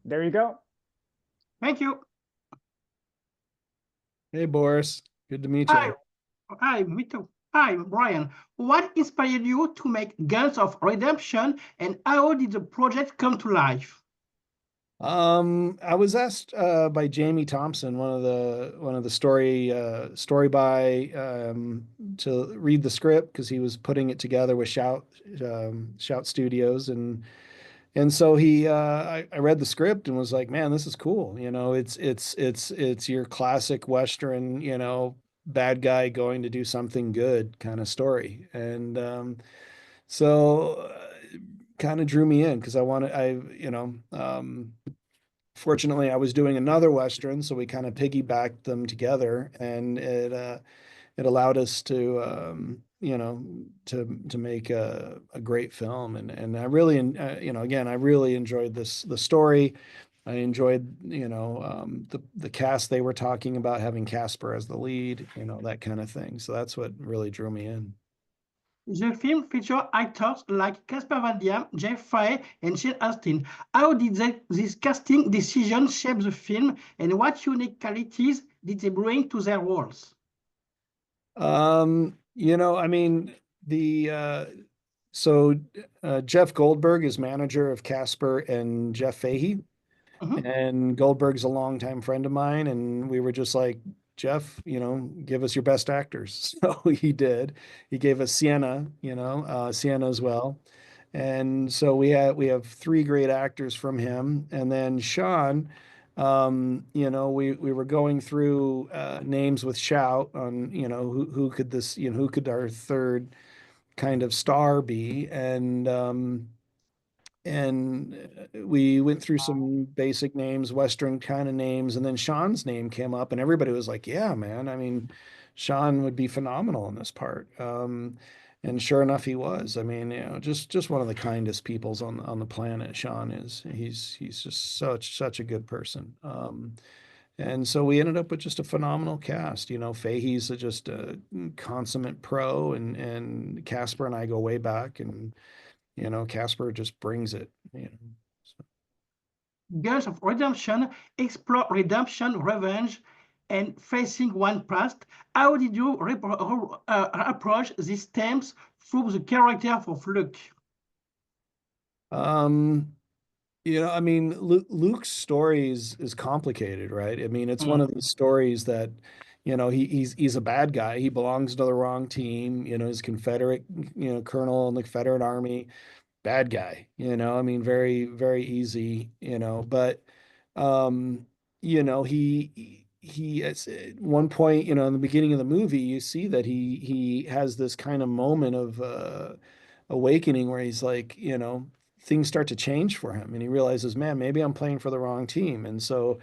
there you go. Thank you. Hey, Boris. Good to meet Hi, you. hi, me too. Hi, Brian. What inspired you to make Guns of Redemption, and how did the project come to life? I was asked by Jamie Thompson, one of the story by to read the script because he was putting it together with Shout Studios, and so I read the script and was like, man, this is cool. It's your classic Western, bad guy going to do something good kind of story, and so kind of drew me in because fortunately I was doing another Western, so we kind of piggybacked them together, and it allowed us to to make a great film, and I really again I really enjoyed the story. I enjoyed the cast they were talking about, having Casper as the lead, that kind of thing. So that's what really drew me in. The film features actors like Casper Van Dien, Jeff Fahey, and Astin. How did this casting decision shape the film, and what unique qualities did they bring to their roles? I mean, the so Jeff Goldberg is manager of Casper and Jeff Fahey, Mhm. and Goldberg's a longtime friend of mine, and we were just like, Jeff, give us your best actors. So he did. He gave us Sienna as well. And so we have three great actors from him. And then Sean, we were going through names with Shout on, who could who could our third kind of star be? And we went through some basic names, Western kind of names, and then Sean's name came up, and everybody was like, "Yeah, man. I mean, Sean would be phenomenal in this part." And sure enough, he was. I mean, just one of the kindest peoples on the planet. Sean is. He's just such a good person. And so we ended up with just a phenomenal cast. Fahey's just a consummate pro, and Casper and I go way back, and Casper just brings it. So, Guns of Redemption explore redemption, revenge, and facing one past. How did you approach these themes through the character of Luke? um, I mean, Luke's story is complicated, right? I mean, it's one Mm. of these stories that, he's a bad guy. He belongs to the wrong team. He's Confederate, colonel in the Confederate Army, bad guy. I mean, very very easy. But, um, he at one point, in the beginning of the movie, you see that he has this kind of moment of awakening where he's like, things start to change for him, and he realizes, man, maybe I'm playing for the wrong team. And so,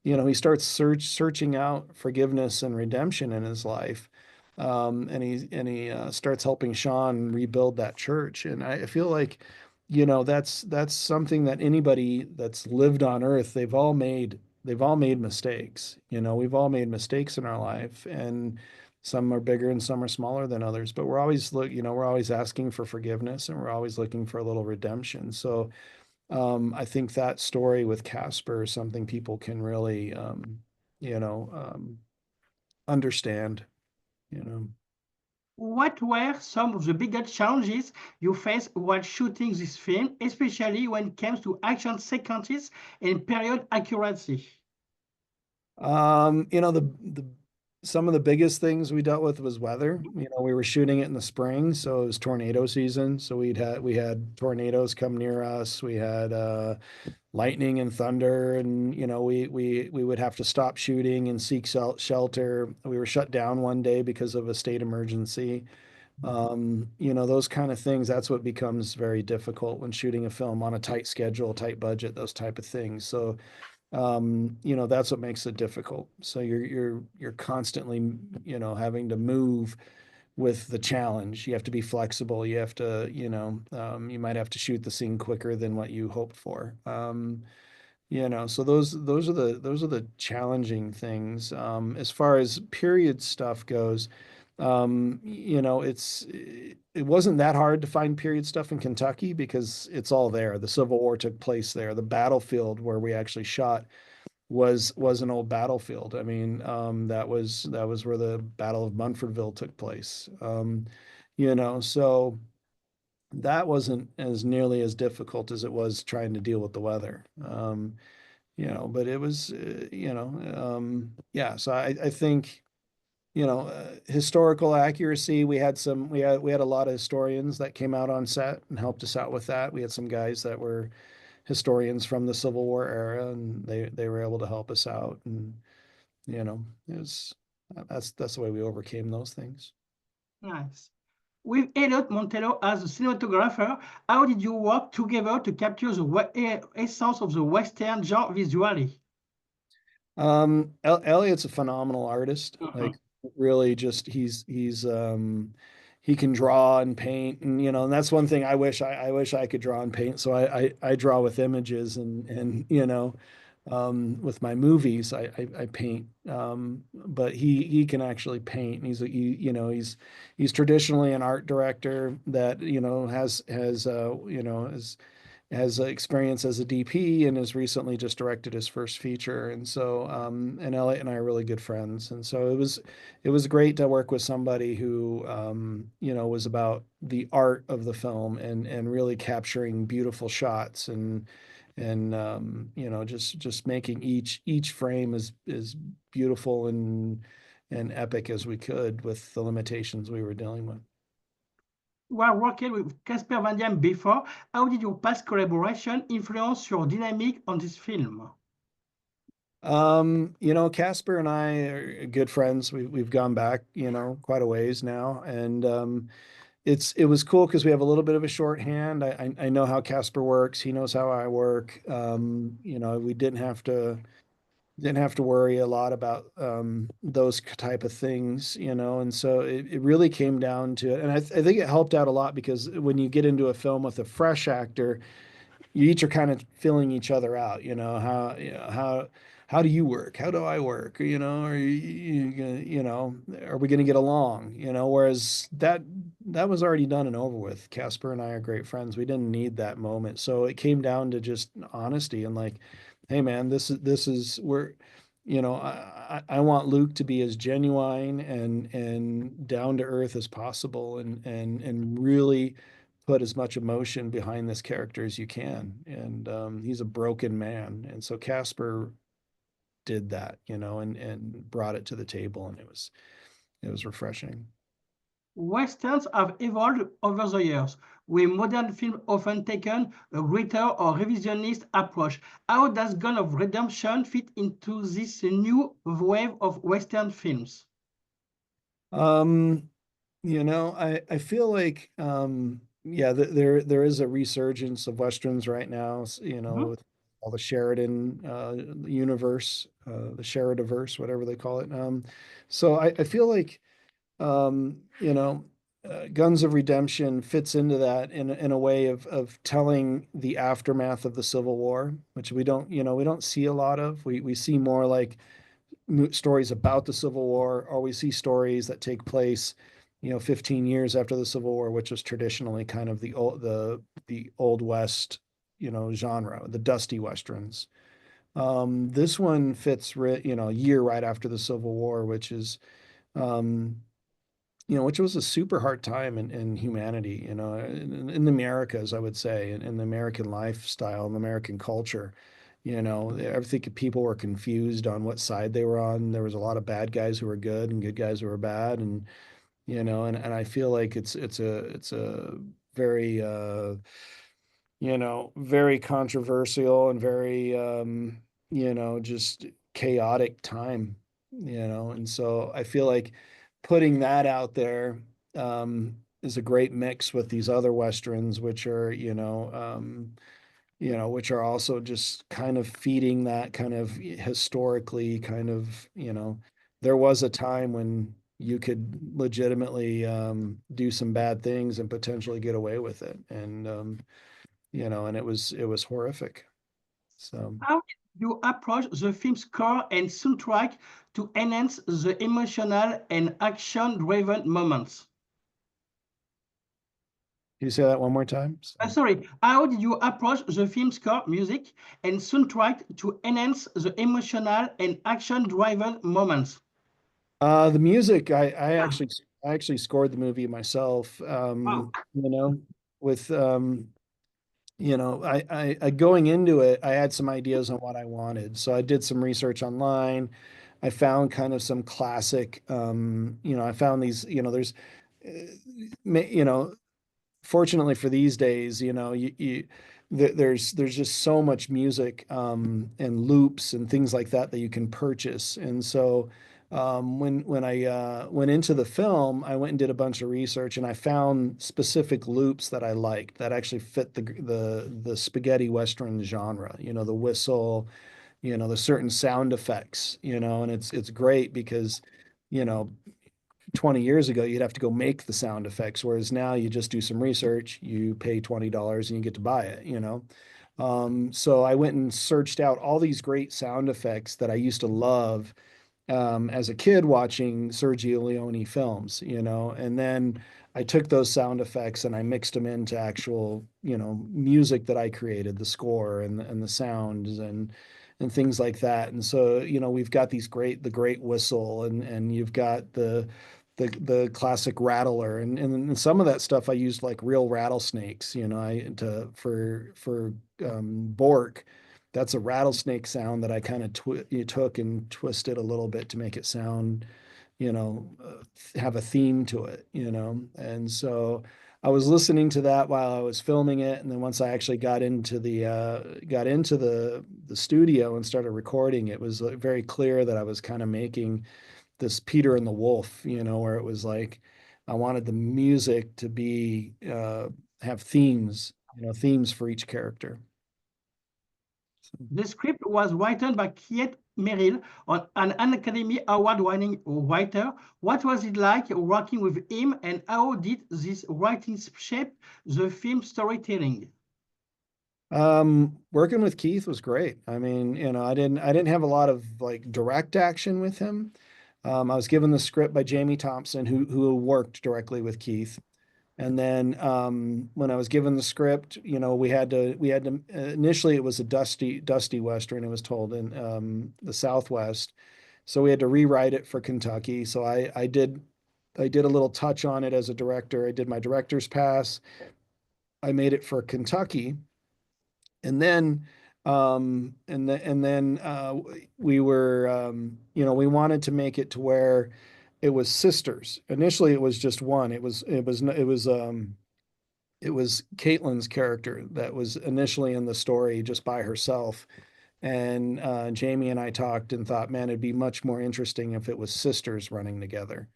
he starts searching out forgiveness and redemption in his life. And he starts helping Sean rebuild that church. And I feel like, that's something that anybody that's lived on earth, they've all made mistakes. We've all made mistakes in our life, and some are bigger and some are smaller than others, but we're always asking for forgiveness, and we're always looking for a little redemption. So I think that story with Casper is something people can really you know understand. you know What were some of the biggest challenges you faced while shooting this film, especially when it comes to action sequences and period accuracy? the some of the biggest things we dealt with was weather. We were shooting it in the spring, so it was tornado season. So we had tornadoes come near us. We had lightning and thunder, and we would have to stop shooting and seek shelter. We were shut down one day because of a state emergency. Those kind of things. That's what becomes very difficult when shooting a film on a tight schedule, tight budget, those type of things. So that's what makes it difficult. So you're constantly, having to move with the challenge. You have to be flexible. You have to, you might have to shoot the scene quicker than what you hoped for. So those are the challenging things. As far as period stuff goes, You know, it wasn't that hard to find period stuff in Kentucky because it's all there. The Civil War took place there. The battlefield where we actually shot was an old battlefield. I mean, that was where the Battle of Munfordville took place. You know, so that wasn't as nearly as difficult as it was trying to deal with the weather. You know, but it was, yeah. So I think, historical accuracy. We had a lot of historians that came out on set and helped us out with that. We had some guys that were historians from the Civil War era, and they were able to help us out. And it was that's the way we overcame those things. Nice. With Elliott Montello as a cinematographer, how did you work together to capture the essence of the Western genre visually? Elliott's a phenomenal artist. Mhm. Like really just he can draw and paint, and and that's one thing I wish I could draw and paint. So I draw with images, and with my movies I paint. But he can actually paint. He's traditionally an art director that has experience as a DP and has recently just directed his first feature. And so, and Elliot and I are really good friends. And so it was great to work with somebody who, was about the art of the film and really capturing beautiful shots and just making each frame as beautiful and epic as we could with the limitations we were dealing with. While working with Casper Van Dien before, how did your past collaboration influence your dynamic on this film? Casper and I are good friends. We've gone back, quite a ways now, and it was cool because we have a little bit of a shorthand. I know how Casper works. He knows how I work. We didn't have to worry a lot about those type of things, and so it really came down to it. And I think it helped out a lot because when you get into a film with a fresh actor, you each are kind of filling each other out. How do you work? How do I work? Are are we going to get along? Whereas that was already done and over with. Casper and I are great friends. We didn't need that moment. So it came down to just honesty and like, hey man, this is where, I want Luke to be as genuine and down to earth as possible and really put as much emotion behind this character as you can. And he's a broken man. And so Casper did that, and brought it to the table, and it was refreshing. Westerns have evolved over the years, with modern film often taken a greater or revisionist approach. How does Gun of Redemption fit into this new wave of Western films? Um, I feel like yeah, there is a resurgence of westerns right now, Mhm. with all the Sheridan universe, the Sheridaverse, whatever they call it. So I feel like Guns of Redemption fits into that in a way of telling the aftermath of the Civil War, which we don't see a lot of. We see more like stories about the Civil War, or we see stories that take place, 15 years after the Civil War, which was traditionally kind of the old West, genre, the dusty westerns. This one fits, a year right after the Civil War, um, which was a super hard time in humanity, in the Americas, I would say, in the American lifestyle and American culture. I think people were confused on what side they were on. There was a lot of bad guys who were good and good guys who were bad, and I feel like it's a very very controversial and very just chaotic time, and so I feel like putting that out there is a great mix with these other westerns, which are which are also just kind of feeding that kind of historically kind of, there was a time when you could legitimately do some bad things and potentially get away with it. And it was horrific. So, How you approach the film's score and soundtrack to enhance the emotional and action-driven moments? Can you say that one more time? Sorry, how did you approach the film's score, music, and soundtrack to enhance the emotional and action-driven moments? The music, Ah, I actually scored the movie myself. wow. You know, with you know, I going into it, I had some ideas on what I wanted. So I did some research online. I found kind of some classic, you know, I found these, you know, there's, you know, fortunately for these days, you know, there's just so much music and loops and things like that that you can purchase. And so when I went into the film, I went and did a bunch of research, and I found specific loops that I liked that actually fit the spaghetti western genre. You know, the whistle, you know, the certain sound effects. You know, and it's great because, you know, 20 years ago, you'd have to go make the sound effects, whereas now you just do some research, you pay $20 and you get to buy it, you know? So I went and searched out all these great sound effects that I used to love as a kid watching Sergio Leone films, you know, and then I took those sound effects and I mixed them into actual, you know, music that I created, the score and the sounds and things like that. And so, you know, we've got the great whistle and you've got the classic rattler and some of that stuff I used like real rattlesnakes, you know, for Bork. That's a rattlesnake sound that I kind of took and twisted a little bit to make it sound, you know, have a theme to it, you know. And so I was listening to that while I was filming it, and then once I actually got into the studio and started recording, it was very clear that I was kind of making this Peter and the Wolf, you know, where it was like I wanted the music to be have themes, you know, themes for each character. The script was written by Keith Merrill, an Academy Award-winning writer. What was it like working with him, and how did this writing shape the film's storytelling? Working with Keith was great. I mean, you know, I didn't have a lot of like direct action with him. I was given the script by Jamie Thompson, who worked directly with Keith. And then when I was given the script, you know, we had to initially it was a dusty Western. It was told in the Southwest. So we had to rewrite it for Kentucky. So I did a little touch on it as a director. I did my director's pass. I made it for Kentucky. And then we were you know, we wanted to make it to where it was sisters. Initially it was just one. It was Caitlin's character that was initially in the story just by herself. And Jamie and I talked and thought, man, it'd be much more interesting if it was sisters running together.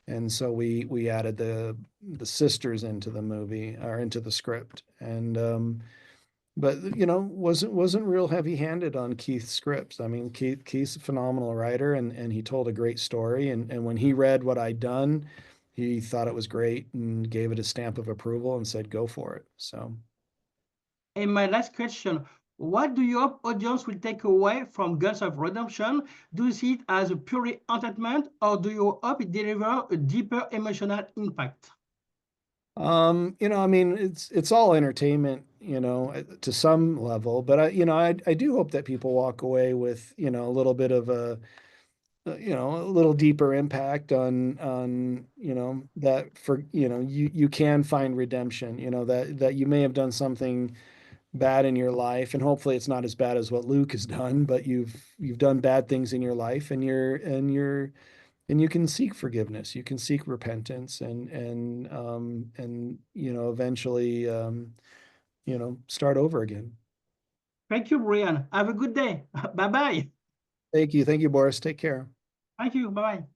And so we added the sisters into the movie or into the script. And but you know, wasn't real heavy-handed on Keith's scripts. I mean, Keith's a phenomenal writer, and he told a great story. And when he read what I'd done, he thought it was great and gave it a stamp of approval and said, "Go for it." So, And my last question, what do you hope audience will take away from Guns of Redemption? Do you see it as a purely entertainment, or do you hope it delivers a deeper emotional impact? you know, I mean, it's all entertainment, you know, to some level. But you know, I do hope that people walk away with, you know, a little bit of a you know, a little deeper impact on you know, that for you know, you can find redemption, you know, that you may have done something bad in your life, and hopefully it's not as bad as what Luke has done, but you've done bad things in your life, and you can seek forgiveness, you can seek repentance, and you know, eventually you know, start over again. Thank you, Brian. Have a good day. Bye-bye. Thank you, Boris. Take care. Thank you. Bye-bye.